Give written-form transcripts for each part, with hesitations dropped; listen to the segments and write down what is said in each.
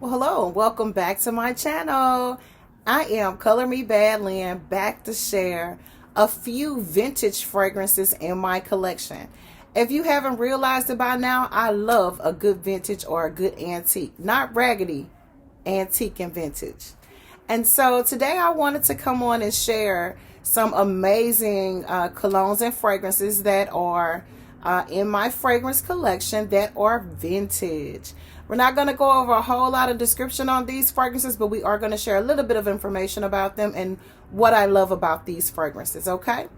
Well, hello and welcome back to my channel. I am Color Me Bad Lynn, back to share a few vintage fragrances in my collection. If you haven't realized it by now, I love a good vintage or a good antique, not raggedy, antique and vintage. And so today I wanted to come on and share some amazing colognes and fragrances that are in my fragrance collection that are vintage. We're not going to go over a whole lot of description on these fragrances, but we are going to share a little bit of information about them and what I love about these fragrances, okay?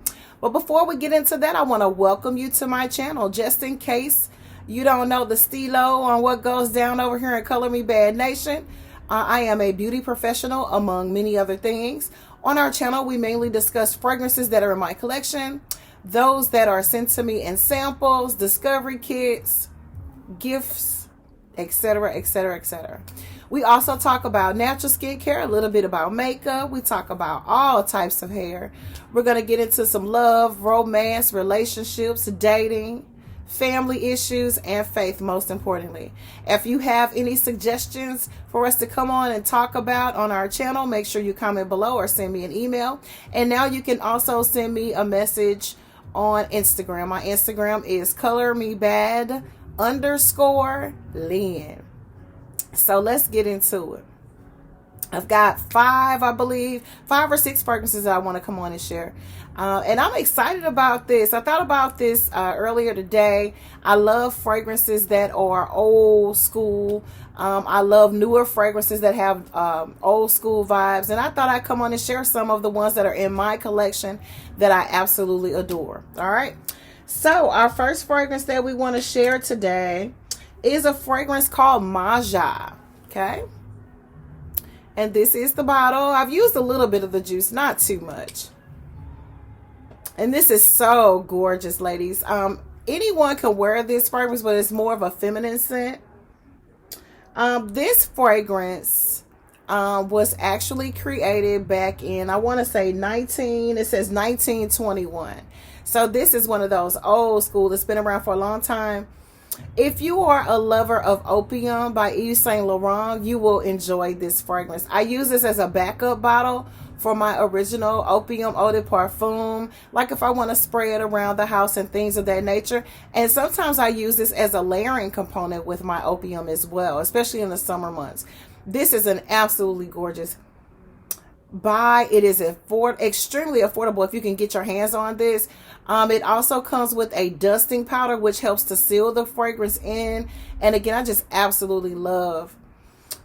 But before we get into that, I want to welcome you to my channel. Just in case you don't know the stilo on what goes down over here in Color Me Bad Nation, I am a beauty professional, among many other things. On our channel, we mainly discuss fragrances that are in my collection, those that are sent to me in samples, discovery kits, gifts, etc., etc., etc. We also talk about natural skincare, a little bit about makeup. We talk about all types of hair. We're going to get into some love, romance, relationships, dating, family issues, and faith, most importantly. If you have any suggestions for us to come on and talk about on our channel, make sure you comment below or send me an email. And now you can also send me a message on Instagram. My Instagram is colormebad_Lynn. So let's get into it. I've got five or six fragrances that I want to come on and share. And I'm excited about this. I thought about this earlier today. I love fragrances that are old school. I love newer fragrances that have old school vibes. And I thought I'd come on and share some of the ones that are in my collection that I absolutely adore. All right. So our first fragrance that we want to share today is a fragrance called Maja. Okay. And this is the bottle. I've used a little bit of the juice, not too much. And this is so gorgeous, ladies. Anyone can wear this fragrance, but it's more of a feminine scent. This fragrance was actually created back in, I want to say it says 1921. So this is one of those old school that's been around for a long time. If you are a lover of Opium by Yves Saint Laurent, you will enjoy this fragrance. I use this as a backup bottle for my original Opium Eau de Parfum, like if I want to spray it around the house and things of that nature. And sometimes I use this as a layering component with my Opium as well, especially in the summer months. This is an absolutely gorgeous buy. It is extremely affordable if you can get your hands on this. It also comes with a dusting powder, which helps to seal the fragrance in. And again, I just absolutely love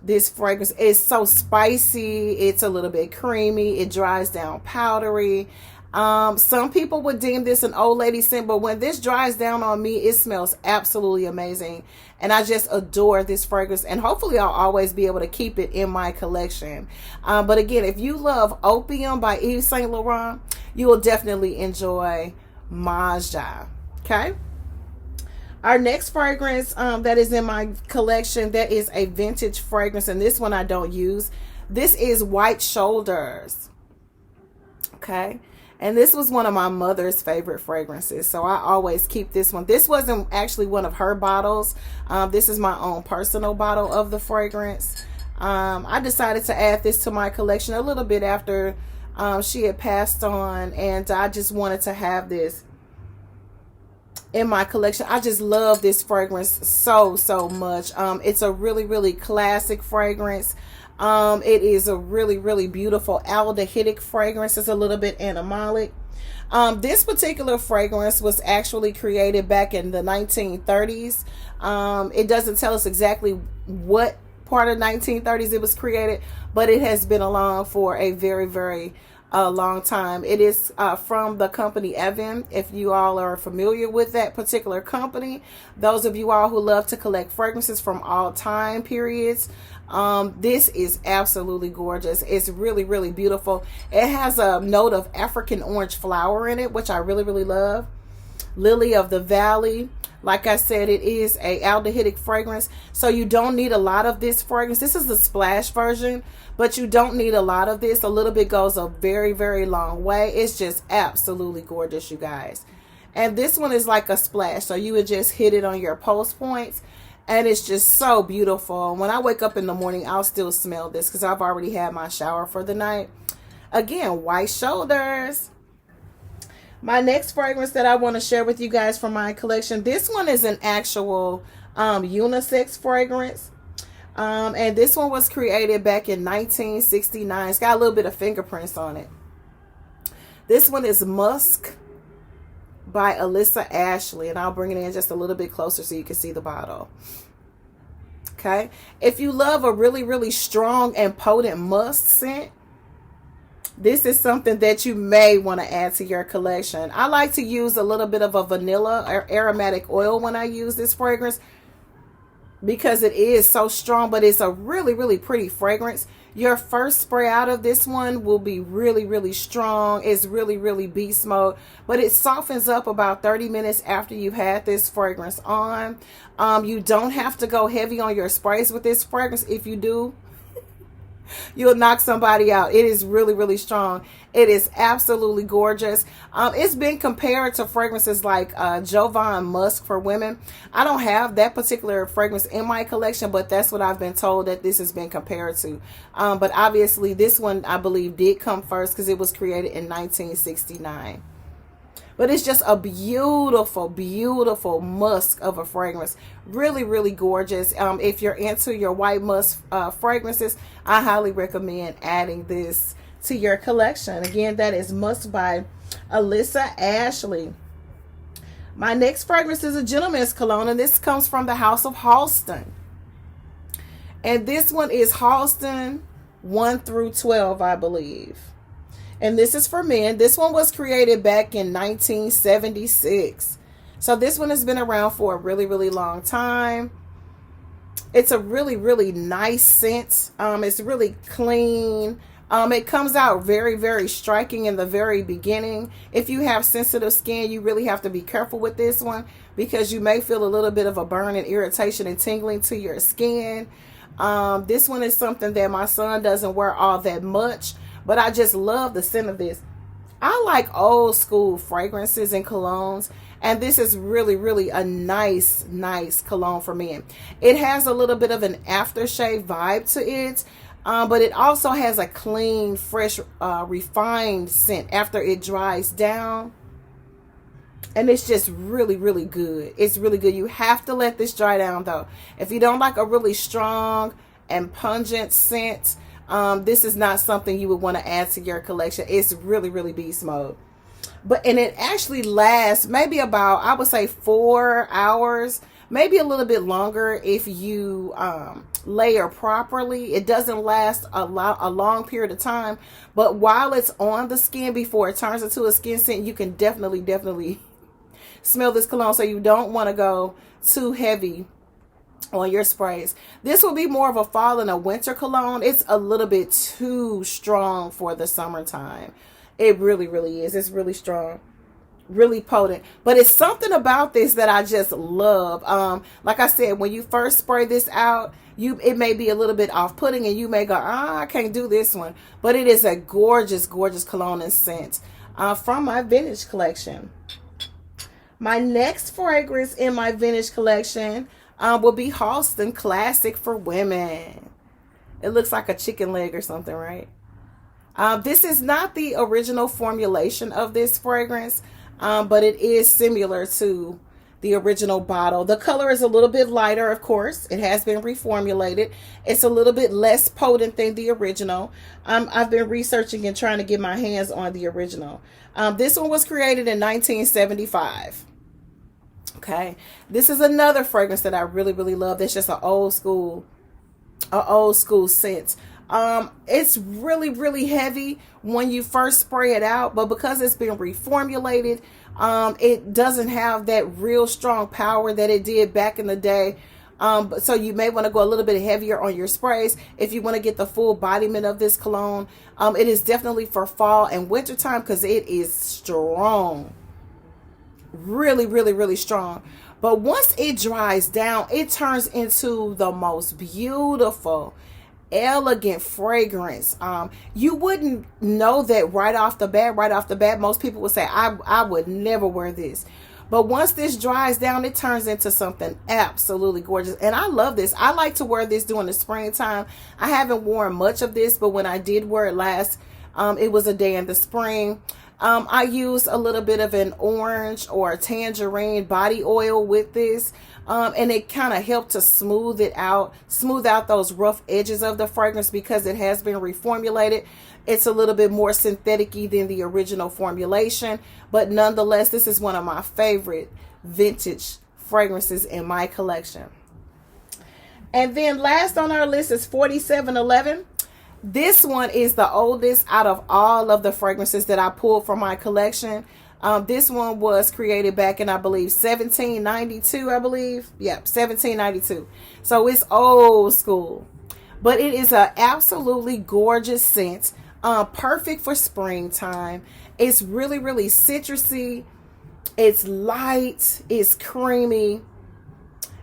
this fragrance. It's so spicy. It's a little bit creamy. It dries down powdery. Some people would deem this an old lady scent, but when this dries down on me, it smells absolutely amazing. And I just adore this fragrance, and hopefully I'll always be able to keep it in my collection. But again, if you love Opium by Yves Saint Laurent, you will definitely enjoy Maja. Okay. Our next fragrance that is in my collection, that is a vintage fragrance, and this one I don't use. This is White Shoulders. Okay. And this was one of my mother's favorite fragrances, so I always keep this one. This wasn't actually one of her bottles. This is my own personal bottle of the fragrance. I decided to add this to my collection a little bit after she had passed on, and I just wanted to have this in my collection. I just love this fragrance so much. It's a really classic fragrance. It is a really beautiful aldehydic fragrance. It's a little bit animalic. This particular fragrance was actually created back in the 1930s. It doesn't tell us exactly what part of 1930s it was created, but it has been along for a very long time. It is from the company Evan. If you all are familiar with that particular company, those of you all who love to collect fragrances from all time periods, this is absolutely gorgeous. It's really beautiful. It has a note of African orange flower in it, which I really love. Lily of the Valley. Like I said, it is a aldehydic fragrance, so you don't need a lot of this fragrance. This is the splash version, but you don't need a lot of this. A little bit goes a very long way. It's just absolutely gorgeous, you guys. And this one is like a splash, so you would just hit it on your pulse points, And it's just so beautiful. When I wake up in the morning, I'll still smell this because I've already had my shower for the night. Again, white shoulders. My next fragrance that I want to share with you guys from my collection, this one is an actual unisex fragrance. And this one was created back in 1969. It's got a little bit of fingerprints on it. This one is Musk by Alyssa Ashley, and I'll bring it in just a little bit closer so you can see the bottle. Okay, if you love a really, really strong and potent musk scent, this is something that you may want to add to your collection. I like to use a little bit of a vanilla or aromatic oil when I use this fragrance because it is so strong, but it's a really, really pretty fragrance. Your first spray out of this one will be really, really strong. It's really, really beast mode, but it softens up about 30 minutes after you've had this fragrance on. You don't have to go heavy on your sprays with this fragrance. If you do, you'll knock somebody out. It is really, really strong. It is absolutely gorgeous. It's been compared to fragrances like Jovan Musk for women. I don't have that particular fragrance in my collection, but that's what I've been told that this has been compared to. But obviously this one, I believe, did come first because it was created in 1969. But it's just a beautiful, beautiful musk of a fragrance. Really, really gorgeous. If you're into your white musk fragrances, I highly recommend adding this to your collection. Again, that is Musk by Alyssa Ashley. My next fragrance is a gentleman's cologne, and this comes from the house of Halston. And this one is Halston 1 through 12, I believe. And this is for men. This one was created back in 1976. So this one has been around for a really, really long time. It's a really, really nice scent. It's really clean. It comes out very, very striking in the very beginning. If you have sensitive skin, you really have to be careful with this one because you may feel a little bit of a burn and irritation and tingling to your skin. This one is something that my son doesn't wear all that much, but I just love the scent of this. I like old school fragrances and colognes, and this is really, really a nice, nice cologne for men. It has a little bit of an aftershave vibe to it, but it also has a clean, fresh, refined scent after it dries down. And it's just really, really good. It's really good. You have to let this dry down, though. If you don't like a really strong and pungent scent, this is not something you would want to add to your collection. It's really, really beast mode. And it actually lasts maybe about, I would say, 4 hours, maybe a little bit longer if you layer properly. It doesn't last a long period of time, but while it's on the skin before it turns into a skin scent, you can definitely smell this cologne. So you don't want to go too heavy on your sprays. This will be more of a fall and a winter cologne. It's a little bit too strong for the summertime. It really, really is. It's really strong, really potent. But it's something about this that I just love. Like I said, when you first spray this out, it may be a little bit off-putting and you may go, I can't do this one. But it is a gorgeous, gorgeous cologne and scent from my vintage collection. My next fragrance in my vintage collection will be Halston Classic for Women. It looks like a chicken leg or something, right? This is not the original formulation of this fragrance, but it is similar to the original bottle. The color is a little bit lighter, of course. It has been reformulated. It's a little bit less potent than the original. I've been researching and trying to get my hands on the original. This one was created in 1975. Okay, this is another fragrance that I really, really love. That's just an old school scent. It's really, really heavy when you first spray it out, but because it's been reformulated, it doesn't have that real strong power that it did back in the day. So you may want to go a little bit heavier on your sprays if you want to get the full embodiment of this cologne. It is definitely for fall and winter time because it is strong. Really, really, really strong. But once it dries down, it turns into the most beautiful, elegant fragrance. You wouldn't know that right off the bat. Most people would say, I would never wear this. But once this dries down, it turns into something absolutely gorgeous. And I love this. I like to wear this during the springtime. I haven't worn much of this, but when I did wear it last, it was a day in the spring. I use a little bit of an orange or a tangerine body oil with this. And it kind of helped to smooth out those rough edges of the fragrance because it has been reformulated. It's a little bit more synthetic-y than the original formulation, but nonetheless, this is one of my favorite vintage fragrances in my collection. And then last on our list is 4711. This one is the oldest out of all of the fragrances that I pulled from my collection. This one was created back in, I believe, 1792, I believe. Yep, 1792. So it's old school. But it is an absolutely gorgeous scent. Perfect for springtime. It's really, really citrusy. It's light. It's creamy.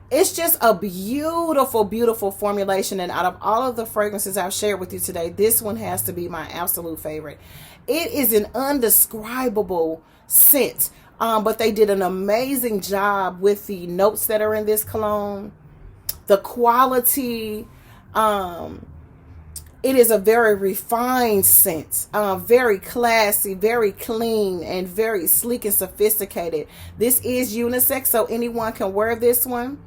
It's just a beautiful, beautiful formulation. And out of all of the fragrances I've shared with you today, this one has to be my absolute favorite. It is an undescribable scent. But they did an amazing job with the notes that are in this cologne. The quality. It is a very refined scent. Very classy, very clean, and very sleek and sophisticated. This is unisex, so anyone can wear this one.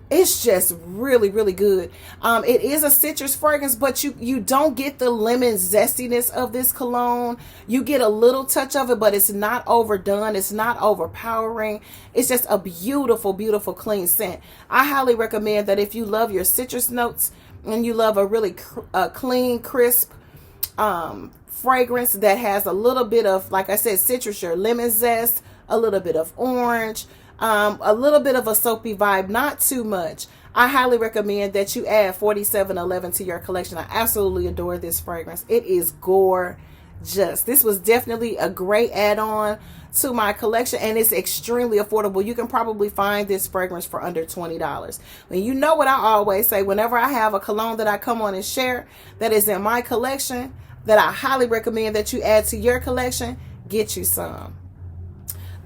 It's just really, really good. It is a citrus fragrance, but you don't get the lemon zestiness of this cologne. You get a little touch of it, but it's not overdone. It's not overpowering. It's just a beautiful, beautiful, clean scent. I highly recommend that if you love your citrus notes and you love a really clean, crisp fragrance that has a little bit of, like I said, citrus, your lemon zest, a little bit of orange, a little bit of a soapy vibe, not too much. I highly recommend that you add 4711 to your collection. I absolutely adore this fragrance. It is gorgeous. This was definitely a great add-on to my collection, and it's extremely affordable. You can probably find this fragrance for under $20. And you know what I always say, whenever I have a cologne that I come on and share that is in my collection, that I highly recommend that you add to your collection, get you some.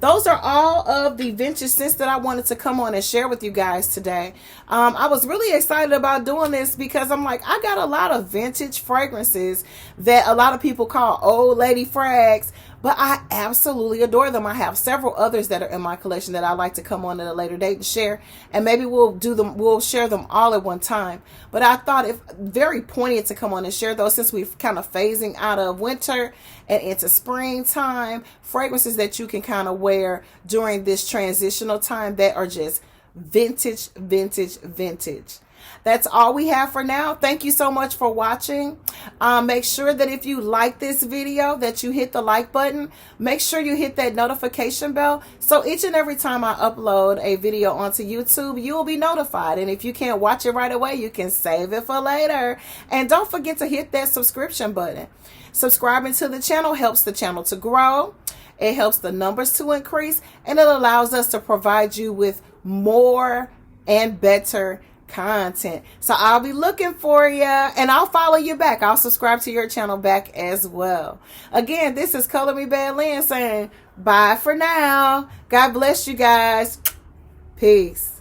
Those are all of the vintage scents that I wanted to come on and share with you guys today. I was really excited about doing this because I'm like, I got a lot of vintage fragrances that a lot of people call old lady frags, but I absolutely adore them. I have several others that are in my collection that I like to come on at a later date and share, and maybe we'll share them all at one time. But I thought it very poignant to come on and share those since we're kind of phasing out of winter and into springtime, fragrances that you can kind of wear during this transitional time that are just vintage, vintage, vintage. That's all we have for now. Thank you so much for watching. Make sure that if you like this video that you hit the like button. Make sure you hit that notification bell so each and every time I upload a video onto YouTube, you will be notified. And if you can't watch it right away, you can save it for later. And don't forget to hit that subscription button. Subscribing to the channel helps the channel to grow. It helps the numbers to increase, and it allows us to provide you with more and better content. So I'll be looking for you, and I'll follow you back. I'll subscribe to your channel back as well. Again, this is Color Me Bad Lynn saying bye for now. God bless you guys. Peace.